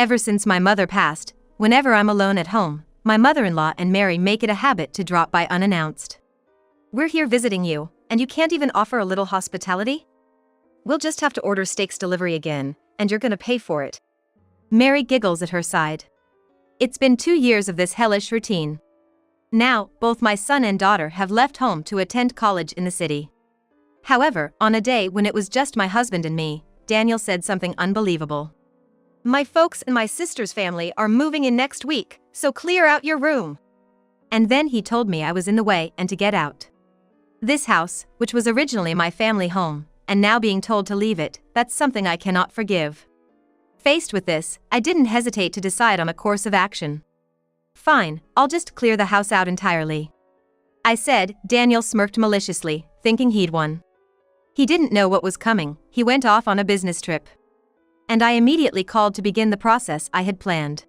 Ever since my mother passed, whenever I'm alone at home, my mother-in-law and Mary make it a habit to drop by unannounced. "We're here visiting you, and you can't even offer a little hospitality? We'll just have to order steaks delivery again, and you're gonna pay for it." Mary giggles at her side. It's been 2 years of this hellish routine. Now, both my son and daughter have left home to attend college in the city. However, on a day when it was just my husband and me, Daniel said something unbelievable. "My folks and my sister's family are moving in next week, so clear out your room." And then he told me I was in the way and to get out. This house, which was originally my family home, and now being told to leave it, that's something I cannot forgive. Faced with this, I didn't hesitate to decide on a course of action. "Fine, I'll just clear the house out entirely," I said. Daniel smirked maliciously, thinking he'd won. He didn't know what was coming. He went off on a business trip. And I immediately called to begin the process I had planned.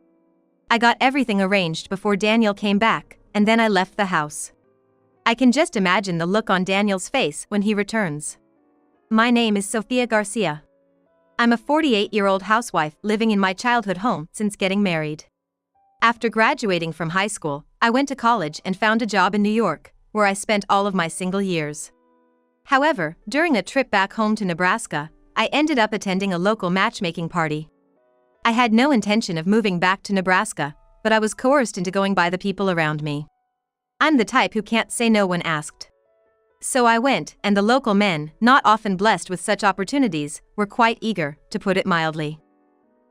I got everything arranged before Daniel came back, and then I left the house. I can just imagine the look on Daniel's face when he returns. My name is Sofia Garcia. I'm a 48-year-old housewife living in my childhood home since getting married. After graduating from high school, I went to college and found a job in New York, where I spent all of my single years. However, during a trip back home to Nebraska, I ended up attending a local matchmaking party. I had no intention of moving back to Nebraska, but I was coerced into going by the people around me. I'm the type who can't say no when asked. So I went, and the local men, not often blessed with such opportunities, were quite eager, to put it mildly.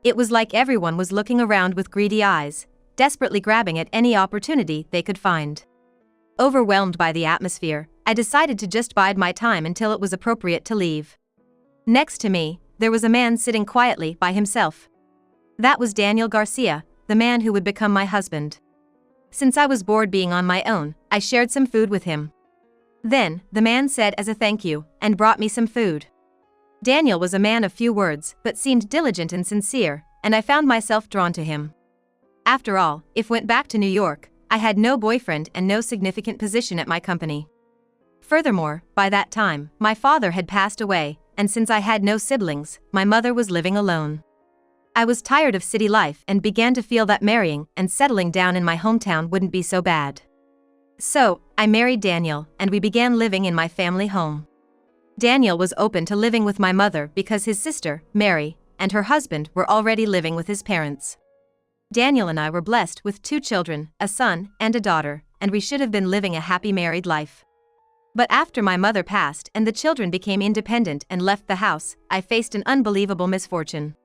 It was like everyone was looking around with greedy eyes, desperately grabbing at any opportunity they could find. Overwhelmed by the atmosphere, I decided to just bide my time until it was appropriate to leave. Next to me, there was a man sitting quietly by himself. That was Daniel Garcia, the man who would become my husband. Since I was bored being on my own, I shared some food with him. Then, the man said as a thank you, and brought me some food. Daniel was a man of few words, but seemed diligent and sincere, and I found myself drawn to him. After all, if went back to New York, I had no boyfriend and no significant position at my company. Furthermore, by that time, my father had passed away, and since I had no siblings, my mother was living alone. I was tired of city life and began to feel that marrying and settling down in my hometown wouldn't be so bad. So, I married Daniel, and we began living in my family home. Daniel was open to living with my mother because his sister, Mary, and her husband were already living with his parents. Daniel and I were blessed with 2 children, a son and a daughter, and we should have been living a happy married life. But after my mother passed and the children became independent and left the house, I faced an unbelievable misfortune.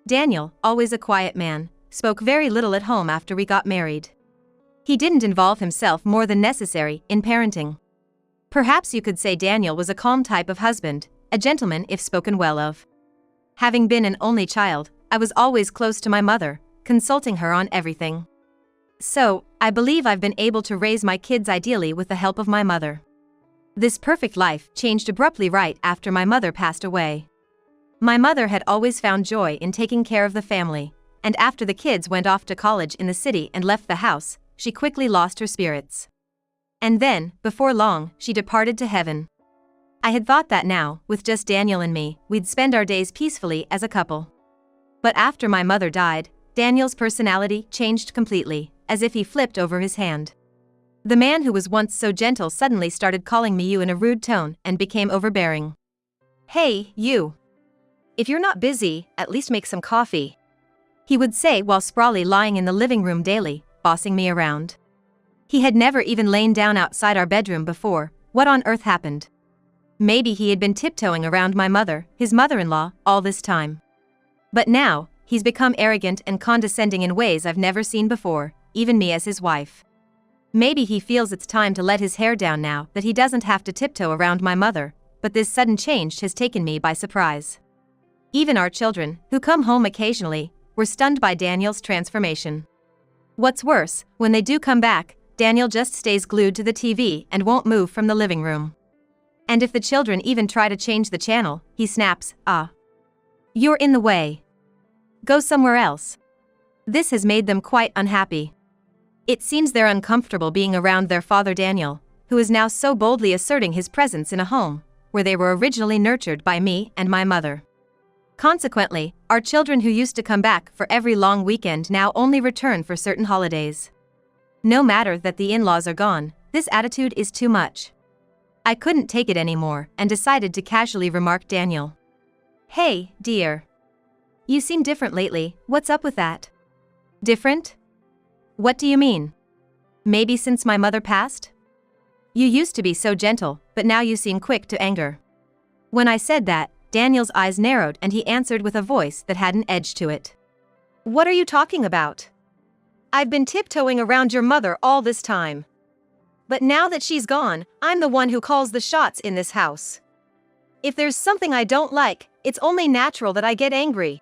Daniel, always a quiet man, spoke very little at home after we got married. He didn't involve himself more than necessary in parenting. Perhaps you could say Daniel was a calm type of husband, a gentleman if spoken well of. Having been an only child, I was always close to my mother, consulting her on everything. So, I believe I've been able to raise my kids ideally with the help of my mother. This perfect life changed abruptly right after my mother passed away. My mother had always found joy in taking care of the family, and after the kids went off to college in the city and left the house, she quickly lost her spirits. And then, before long, she departed to heaven. I had thought that now, with just Daniel and me, we'd spend our days peacefully as a couple. But after my mother died, Daniel's personality changed completely, as if he flipped over his hand. The man who was once so gentle suddenly started calling me you in a rude tone and became overbearing. "Hey, you. If you're not busy, at least make some coffee," he would say while sprawly lying in the living room daily, bossing me around. He had never even lain down outside our bedroom before. What on earth happened? Maybe he had been tiptoeing around my mother, his mother-in-law, all this time. But now, he's become arrogant and condescending in ways I've never seen before, even me as his wife. Maybe he feels it's time to let his hair down now that he doesn't have to tiptoe around my mother, but this sudden change has taken me by surprise. Even our children, who come home occasionally, were stunned by Daniel's transformation. What's worse, when they do come back, Daniel just stays glued to the TV and won't move from the living room. And if the children even try to change the channel, he snaps, "You're in the way. Go somewhere else." This has made them quite unhappy. It seems they're uncomfortable being around their father Daniel, who is now so boldly asserting his presence in a home where they were originally nurtured by me and my mother. Consequently, our children who used to come back for every long weekend now only return for certain holidays. No matter that the in-laws are gone, this attitude is too much. I couldn't take it anymore and decided to casually remark Daniel. Hey, dear. You seem different lately, what's up with that? Different? What do you mean? Maybe since my mother passed? You used to be so gentle, but now you seem quick to anger. When I said that, Daniel's eyes narrowed and he answered with a voice that had an edge to it. What are you talking about? I've been tiptoeing around your mother all this time. But now that she's gone, I'm the one who calls the shots in this house. If there's something I don't like, it's only natural that I get angry.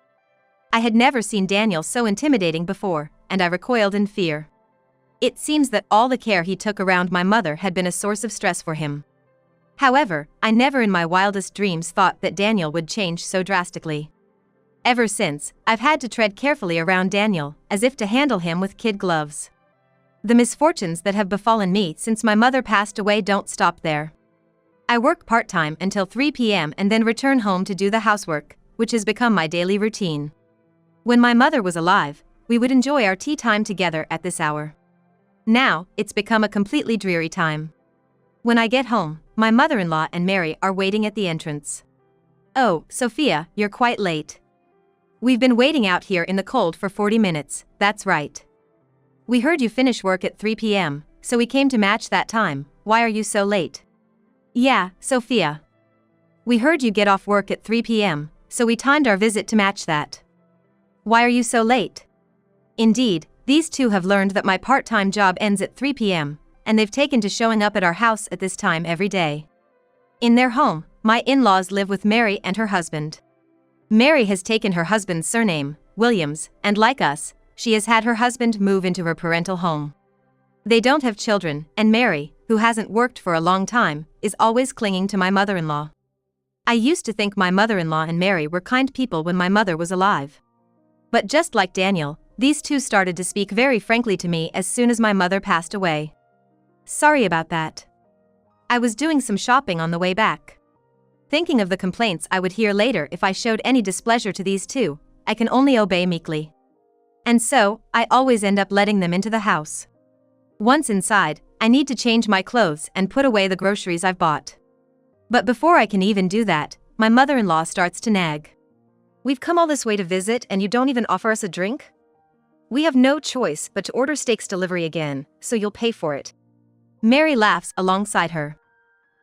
I had never seen Daniel so intimidating before, and I recoiled in fear. It seems that all the care he took around my mother had been a source of stress for him. However, I never in my wildest dreams thought that Daniel would change so drastically. Ever since, I've had to tread carefully around Daniel, as if to handle him with kid gloves. The misfortunes that have befallen me since my mother passed away don't stop there. I work part-time until 3 p.m. and then return home to do the housework, which has become my daily routine. When my mother was alive, we would enjoy our tea time together at this hour. Now, it's become a completely dreary time. When I get home, my mother-in-law and Mary are waiting at the entrance. Oh, Sophia, you're quite late. We've been waiting out here in the cold for 40 minutes, that's right. We heard you finish work at 3 p.m., so we came to match that time. Why are you so late? Yeah, Sophia. We heard you get off work at 3 p.m., so we timed our visit to match that. Why are you so late? Indeed, these two have learned that my part-time job ends at 3 p.m., and they've taken to showing up at our house at this time every day. In their home, my in-laws live with Mary and her husband. Mary has taken her husband's surname, Williams, and like us, she has had her husband move into her parental home. They don't have children, and Mary, who hasn't worked for a long time, is always clinging to my mother-in-law. I used to think my mother-in-law and Mary were kind people when my mother was alive. But just like Daniel, these two started to speak very frankly to me as soon as my mother passed away. Sorry about that. I was doing some shopping on the way back. Thinking of the complaints I would hear later if I showed any displeasure to these two, I can only obey meekly. And so, I always end up letting them into the house. Once inside, I need to change my clothes and put away the groceries I've bought. But before I can even do that, my mother-in-law starts to nag. We've come all this way to visit and you don't even offer us a drink? We have no choice but to order steaks delivery again, so you'll pay for it. Mary laughs alongside her.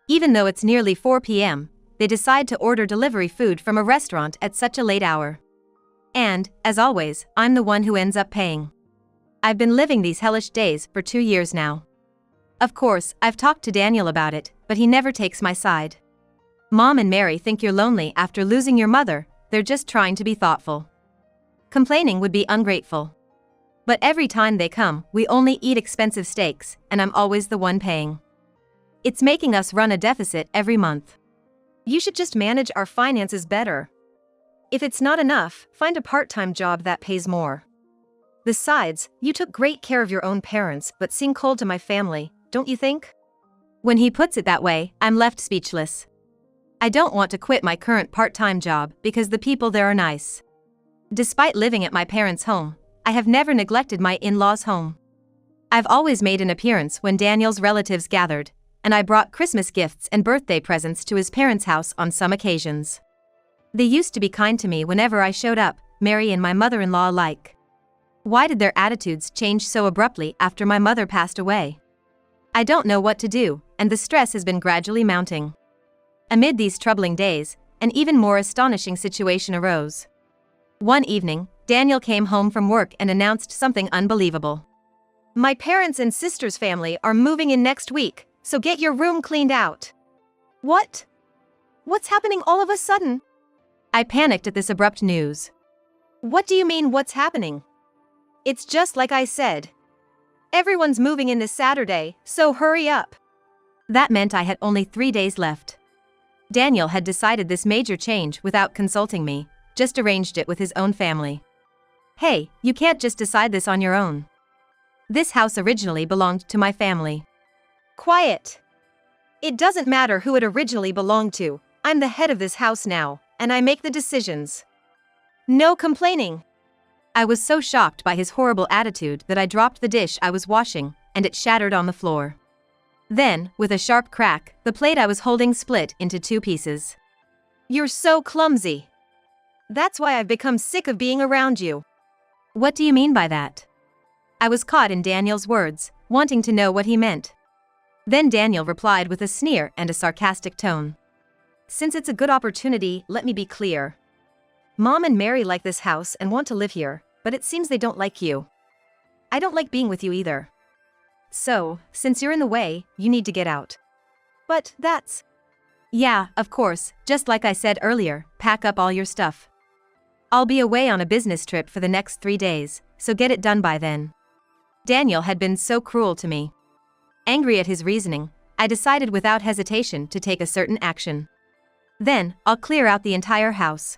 Even though it's nearly 4 p.m., they decide to order delivery food from a restaurant at such a late hour. And, as always, I'm the one who ends up paying. I've been living these hellish days for 2 years now. Of course, I've talked to Daniel about it, but he never takes my side. Mom and Mary think you're lonely after losing your mother, they're just trying to be thoughtful. Complaining would be ungrateful. But every time they come, we only eat expensive steaks, and I'm always the one paying. It's making us run a deficit every month. You should just manage our finances better. If it's not enough, find a part-time job that pays more. Besides, you took great care of your own parents but seem cold to my family, don't you think? When he puts it that way, I'm left speechless. I don't want to quit my current part-time job because the people there are nice. Despite living at my parents' home, I have never neglected my in-laws' home. I've always made an appearance when Daniel's relatives gathered, and I brought Christmas gifts and birthday presents to his parents' house on some occasions. They used to be kind to me whenever I showed up, Mary and my mother-in-law alike. Why did their attitudes change so abruptly after my mother passed away? I don't know what to do, and the stress has been gradually mounting. Amid these troubling days, an even more astonishing situation arose. One evening, Daniel came home from work and announced something unbelievable. My parents' and sister's family are moving in next week, so get your room cleaned out. What? What's happening all of a sudden? I panicked at this abrupt news. What do you mean, what's happening? It's just like I said. Everyone's moving in this Saturday, so hurry up. That meant I had only 3 days left. Daniel had decided this major change without consulting me, just arranged it with his own family. Hey, you can't just decide this on your own. This house originally belonged to my family. Quiet. It doesn't matter who it originally belonged to, I'm the head of this house now, and I make the decisions. No complaining. I was so shocked by his horrible attitude that I dropped the dish I was washing, and it shattered on the floor. Then, with a sharp crack, the plate I was holding split into 2 pieces. You're so clumsy. That's why I've become sick of being around you. What do you mean by that? I was caught in Daniel's words, wanting to know what he meant. Then Daniel replied with a sneer and a sarcastic tone. Since it's a good opportunity, let me be clear. Mom and Mary like this house and want to live here, but it seems they don't like you. I don't like being with you either. So, since you're in the way, you need to get out. But that's... Yeah, of course, just like I said earlier, pack up all your stuff. I'll be away on a business trip for the next 3 days, so get it done by then. Daniel had been so cruel to me. Angry at his reasoning, I decided without hesitation to take a certain action. Then, I'll clear out the entire house.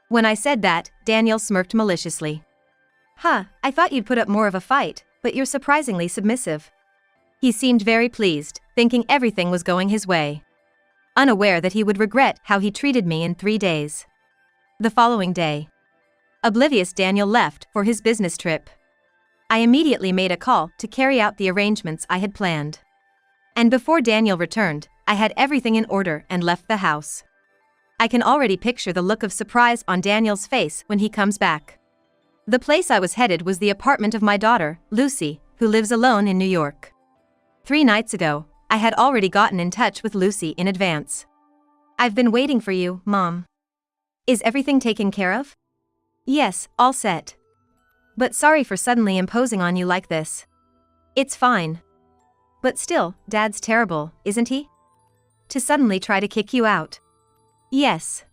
When I said that, Daniel smirked maliciously. Huh, I thought you'd put up more of a fight, but you're surprisingly submissive. He seemed very pleased, thinking everything was going his way. Unaware that he would regret how he treated me in 3 days. The following day. Oblivious, Daniel left for his business trip. I immediately made a call to carry out the arrangements I had planned. And before Daniel returned, I had everything in order and left the house. I can already picture the look of surprise on Daniel's face when he comes back. The place I was headed was the apartment of my daughter, Lucy, who lives alone in New York. 3 nights ago, I had already gotten in touch with Lucy in advance. I've been waiting for you, Mom. Is everything taken care of? Yes, all set. But sorry for suddenly imposing on you like this. It's fine. But still, Dad's terrible, isn't he? To suddenly try to kick you out. Yes.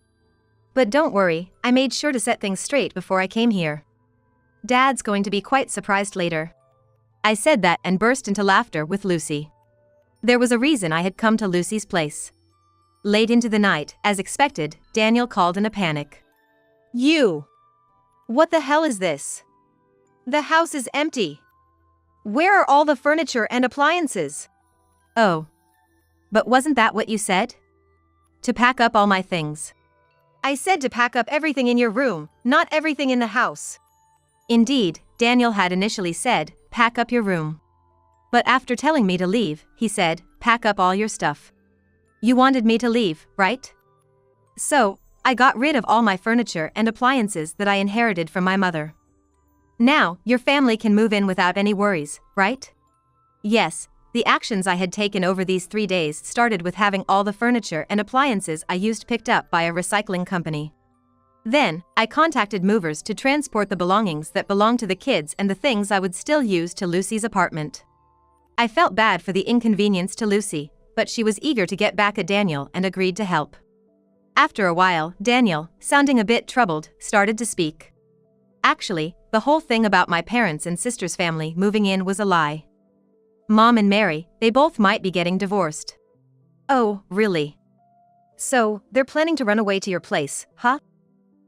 But don't worry, I made sure to set things straight before I came here. Dad's going to be quite surprised later. I said that and burst into laughter with Lucy. There was a reason I had come to Lucy's place. Late into the night, as expected, Daniel called in a panic. You! What the hell is this? The house is empty. Where are all the furniture and appliances? Oh. But wasn't that what you said? To pack up all my things. I said to pack up everything in your room, not everything in the house. Indeed, Daniel had initially said, pack up your room. But after telling me to leave, he said, pack up all your stuff. You wanted me to leave, right? So, I got rid of all my furniture and appliances that I inherited from my mother. Now, your family can move in without any worries, right? Yes, the actions I had taken over these 3 days started with having all the furniture and appliances I used picked up by a recycling company. Then, I contacted movers to transport the belongings that belonged to the kids and the things I would still use to Lucy's apartment. I felt bad for the inconvenience to Lucy, but she was eager to get back at Daniel and agreed to help. After a while, Daniel, sounding a bit troubled, started to speak. Actually, the whole thing about my parents' and sister's family moving in was a lie. Mom and Mary, they both might be getting divorced. Oh, really? So, they're planning to run away to your place, huh?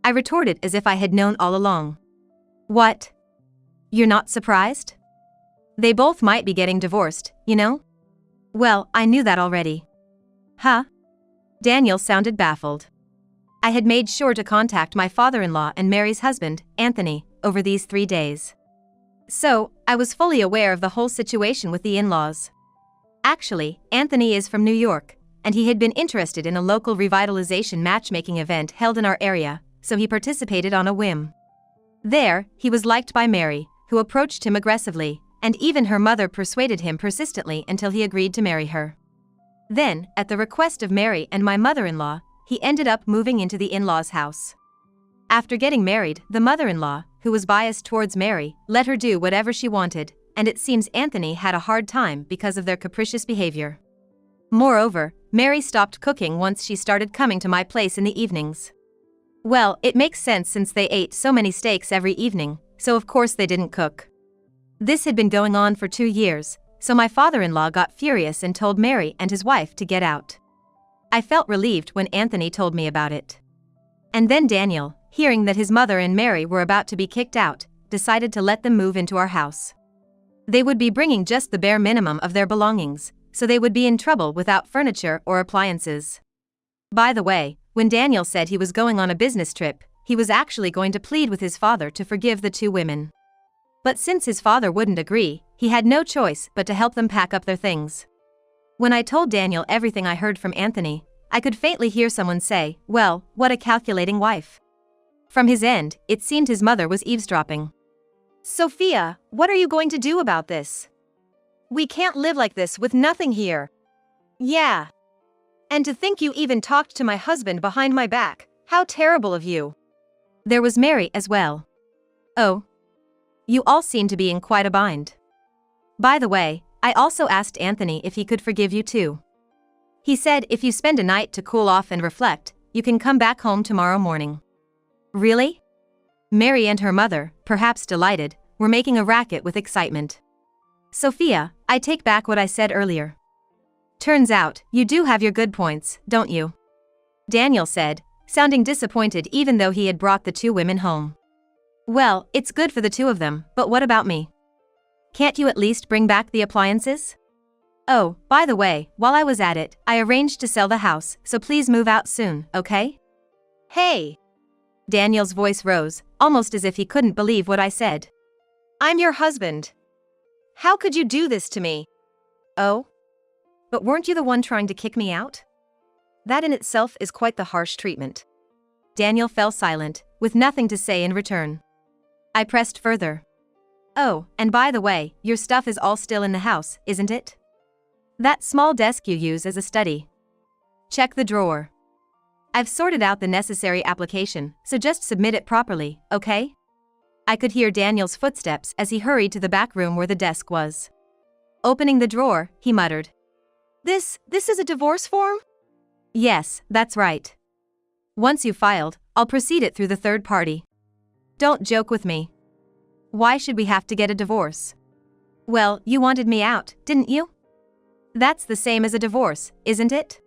I retorted as if I had known all along. What? You're not surprised? They both might be getting divorced, you know? Well, I knew that already. Huh? Daniel sounded baffled. I had made sure to contact my father-in-law and Mary's husband, Anthony, over these 3 days. So, I was fully aware of the whole situation with the in-laws. Actually, Anthony is from New York, and he had been interested in a local revitalization matchmaking event held in our area, so he participated on a whim. There, he was liked by Mary, who approached him aggressively, and even her mother persuaded him persistently until he agreed to marry her. Then, at the request of Mary and my mother-in-law, he ended up moving into the in-laws' house. After getting married, the mother-in-law, who was biased towards Mary, let her do whatever she wanted, and it seems Anthony had a hard time because of their capricious behavior. Moreover, Mary stopped cooking once she started coming to my place in the evenings. Well, it makes sense since they ate so many steaks every evening, so of course they didn't cook. This had been going on for 2 years, so my father-in-law got furious and told Mary and his wife to get out. I felt relieved when Anthony told me about it. And then Daniel, hearing that his mother and Mary were about to be kicked out, decided to let them move into our house. They would be bringing just the bare minimum of their belongings, so they would be in trouble without furniture or appliances. By the way, when Daniel said he was going on a business trip, he was actually going to plead with his father to forgive the two women. But since his father wouldn't agree, he had no choice but to help them pack up their things. When I told Daniel everything I heard from Anthony, I could faintly hear someone say, "Well, what a calculating wife." From his end, it seemed his mother was eavesdropping. "Sophia, what are you going to do about this? We can't live like this with nothing here." "Yeah. And to think you even talked to my husband behind my back, how terrible of you." There was Mary as well. "Oh. You all seem to be in quite a bind. By the way, I also asked Anthony if he could forgive you too. He said if you spend a night to cool off and reflect, you can come back home tomorrow morning." "Really?" Mary and her mother, perhaps delighted, were making a racket with excitement. "Sophia, I take back what I said earlier. Turns out, you do have your good points, don't you?" Daniel said, sounding disappointed even though he had brought the two women home. "Well, it's good for the two of them, but what about me? Can't you at least bring back the appliances? Oh, by the way, while I was at it, I arranged to sell the house, so please move out soon, okay?" "Hey!" Daniel's voice rose, almost as if he couldn't believe what I said. "I'm your husband. How could you do this to me?" "Oh? But weren't you the one trying to kick me out? That in itself is quite the harsh treatment." Daniel fell silent, with nothing to say in return. I pressed further. "Oh, and by the way, your stuff is all still in the house, isn't it? That small desk you use as a study. Check the drawer. I've sorted out the necessary application, so just submit it properly, okay?" I could hear Daniel's footsteps as he hurried to the back room where the desk was. Opening the drawer, he muttered. This is a divorce form?" "Yes, that's right. Once you've filed, I'll proceed it through the third party. Don't joke with me. Why should we have to get a divorce?" "Well, you wanted me out, didn't you? That's the same as a divorce, isn't it?"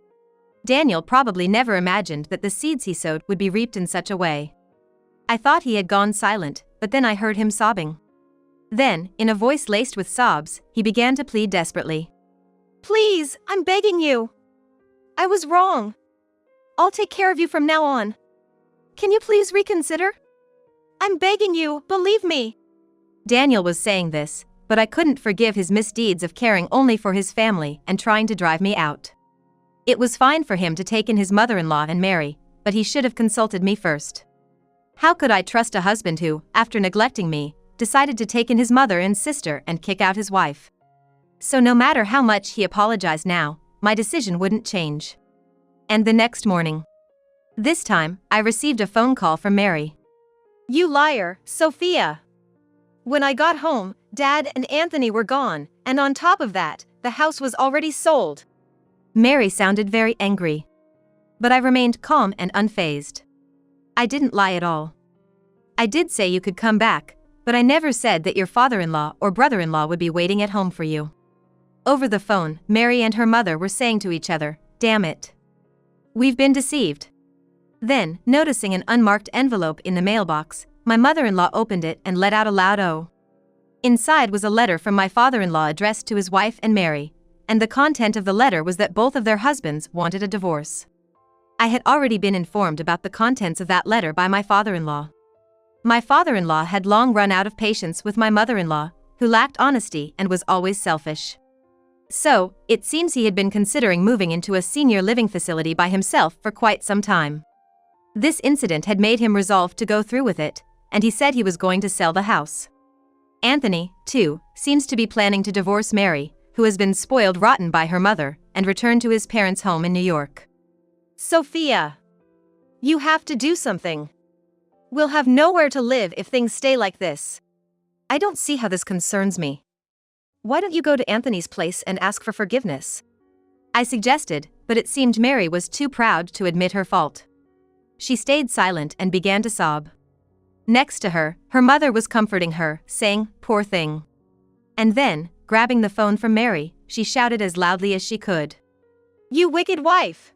Daniel probably never imagined that the seeds he sowed would be reaped in such a way. I thought he had gone silent, but then I heard him sobbing. Then, in a voice laced with sobs, he began to plead desperately. "Please, I'm begging you. I was wrong. I'll take care of you from now on. Can you please reconsider? I'm begging you, believe me." Daniel was saying this, but I couldn't forgive his misdeeds of caring only for his family and trying to drive me out. It was fine for him to take in his mother-in-law and marry, but he should have consulted me first. How could I trust a husband who, after neglecting me, decided to take in his mother and sister and kick out his wife? So no matter how much he apologized now, my decision wouldn't change. And the next morning. This time, I received a phone call from Mary. "You liar, Sophia. When I got home, Dad and Anthony were gone, and on top of that, the house was already sold." Mary sounded very angry. But I remained calm and unfazed. "I didn't lie at all. I did say you could come back, but I never said that your father-in-law or brother-in-law would be waiting at home for you." Over the phone, Mary and her mother were saying to each other, "Damn it. We've been deceived." Then, noticing an unmarked envelope in the mailbox, my mother-in-law opened it and let out a loud "oh." Inside was a letter from my father-in-law addressed to his wife and Mary, and the content of the letter was that both of their husbands wanted a divorce. I had already been informed about the contents of that letter by my father-in-law. My father-in-law had long run out of patience with my mother-in-law, who lacked honesty and was always selfish. So, it seems he had been considering moving into a senior living facility by himself for quite some time. This incident had made him resolve to go through with it, and he said he was going to sell the house. Anthony, too, seems to be planning to divorce Mary, who has been spoiled rotten by her mother, and return to his parents' home in New York. "Sophia, you have to do something. We'll have nowhere to live if things stay like this." "I don't see how this concerns me. Why don't you go to Anthony's place and ask for forgiveness?" I suggested, but it seemed Mary was too proud to admit her fault. She stayed silent and began to sob. Next to her, her mother was comforting her, saying, "Poor thing." And then, grabbing the phone from Mary, she shouted as loudly as she could. "You wicked wife!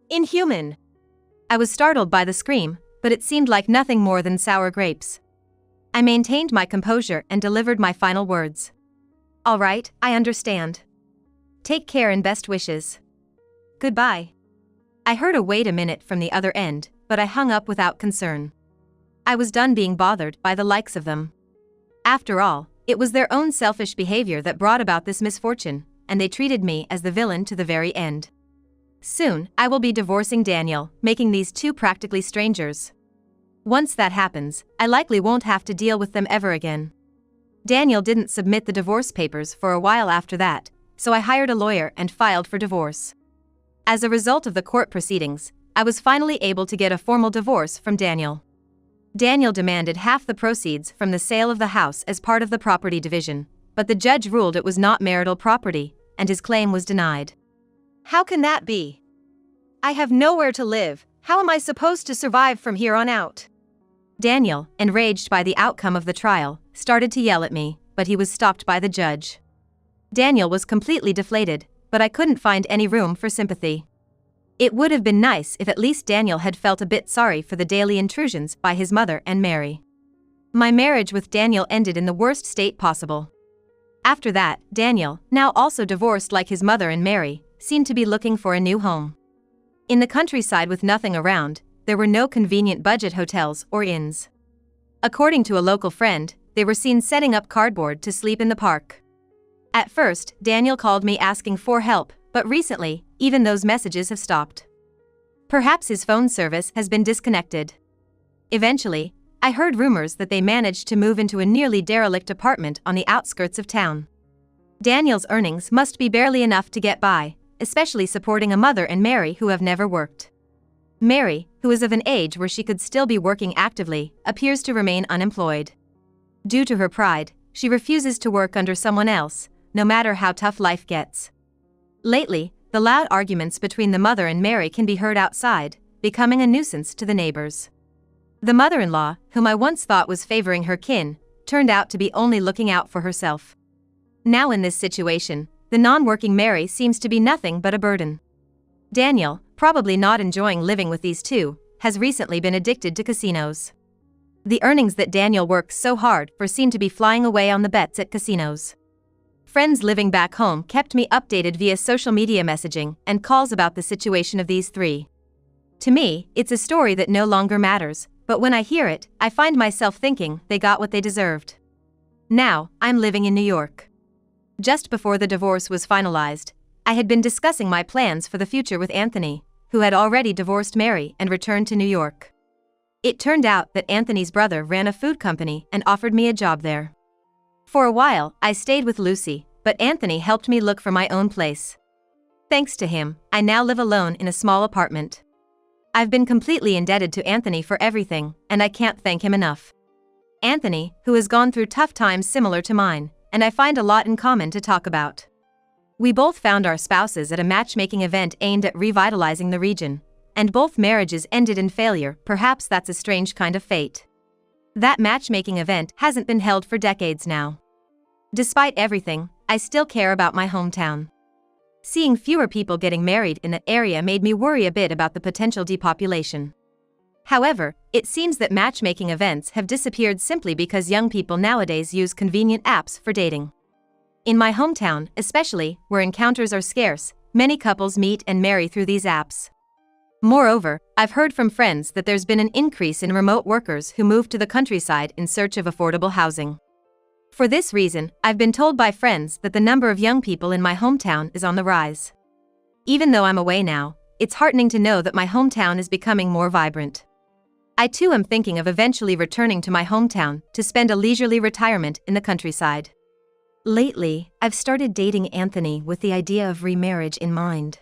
Inhuman!" I was startled by the scream, but it seemed like nothing more than sour grapes. I maintained my composure and delivered my final words. "All right, I understand. Take care and best wishes. Goodbye." I heard a "wait a minute" from the other end, but I hung up without concern. I was done being bothered by the likes of them. After all, it was their own selfish behavior that brought about this misfortune, and they treated me as the villain to the very end. Soon, I will be divorcing Daniel, making these two practically strangers. Once that happens, I likely won't have to deal with them ever again. Daniel didn't submit the divorce papers for a while after that, so I hired a lawyer and filed for divorce. As a result of the court proceedings, I was finally able to get a formal divorce from Daniel. Daniel demanded half the proceeds from the sale of the house as part of the property division, but the judge ruled it was not marital property, and his claim was denied. How can that be? I have nowhere to live. How am I supposed to survive from here on out? Daniel, enraged by the outcome of the trial, started to yell at me, but he was stopped by the judge. Daniel was completely deflated, but I couldn't find any room for sympathy. It would have been nice if at least Daniel had felt a bit sorry for the daily intrusions by his mother and Mary. My marriage with Daniel ended in the worst state possible. After that, Daniel, now also divorced like his mother and Mary, seemed to be looking for a new home. In the countryside with nothing around, there were no convenient budget hotels or inns. According to a local friend, they were seen setting up cardboard to sleep in the park. At first, Daniel called me asking for help, but recently, even those messages have stopped. Perhaps his phone service has been disconnected. Eventually, I heard rumors that they managed to move into a nearly derelict apartment on the outskirts of town. Daniel's earnings must be barely enough to get by, especially supporting a mother and Mary who have never worked. Mary, who is of an age where she could still be working actively, appears to remain unemployed. Due to her pride, she refuses to work under someone else, no matter how tough life gets. Lately, the loud arguments between the mother and Mary can be heard outside, becoming a nuisance to the neighbors. The mother-in-law, whom I once thought was favoring her kin, turned out to be only looking out for herself. Now in this situation, the non-working Mary seems to be nothing but a burden. Daniel, probably not enjoying living with these two, has recently been addicted to casinos. The earnings that Daniel works so hard for seem to be flying away on the bets at casinos. Friends living back home kept me updated via social media messaging and calls about the situation of these three. To me, it's a story that no longer matters, but when I hear it, I find myself thinking they got what they deserved. Now, I'm living in New York. Just before the divorce was finalized, I had been discussing my plans for the future with Anthony, who had already divorced Mary and returned to New York. It turned out that Anthony's brother ran a food company and offered me a job there. For a while, I stayed with Lucy, but Anthony helped me look for my own place. Thanks to him, I now live alone in a small apartment. I've been completely indebted to Anthony for everything, and I can't thank him enough. Anthony, who has gone through tough times similar to mine, and I find a lot in common to talk about. We both found our spouses at a matchmaking event aimed at revitalizing the region, and both marriages ended in failure. Perhaps that's a strange kind of fate. That matchmaking event hasn't been held for decades now. Despite everything, I still care about my hometown. Seeing fewer people getting married in that area made me worry a bit about the potential depopulation. However, it seems that matchmaking events have disappeared simply because young people nowadays use convenient apps for dating. In my hometown, especially, where encounters are scarce, many couples meet and marry through these apps. Moreover, I've heard from friends that there's been an increase in remote workers who move to the countryside in search of affordable housing. For this reason, I've been told by friends that the number of young people in my hometown is on the rise. Even though I'm away now, it's heartening to know that my hometown is becoming more vibrant. I too am thinking of eventually returning to my hometown to spend a leisurely retirement in the countryside. Lately, I've started dating Anthony with the idea of remarriage in mind.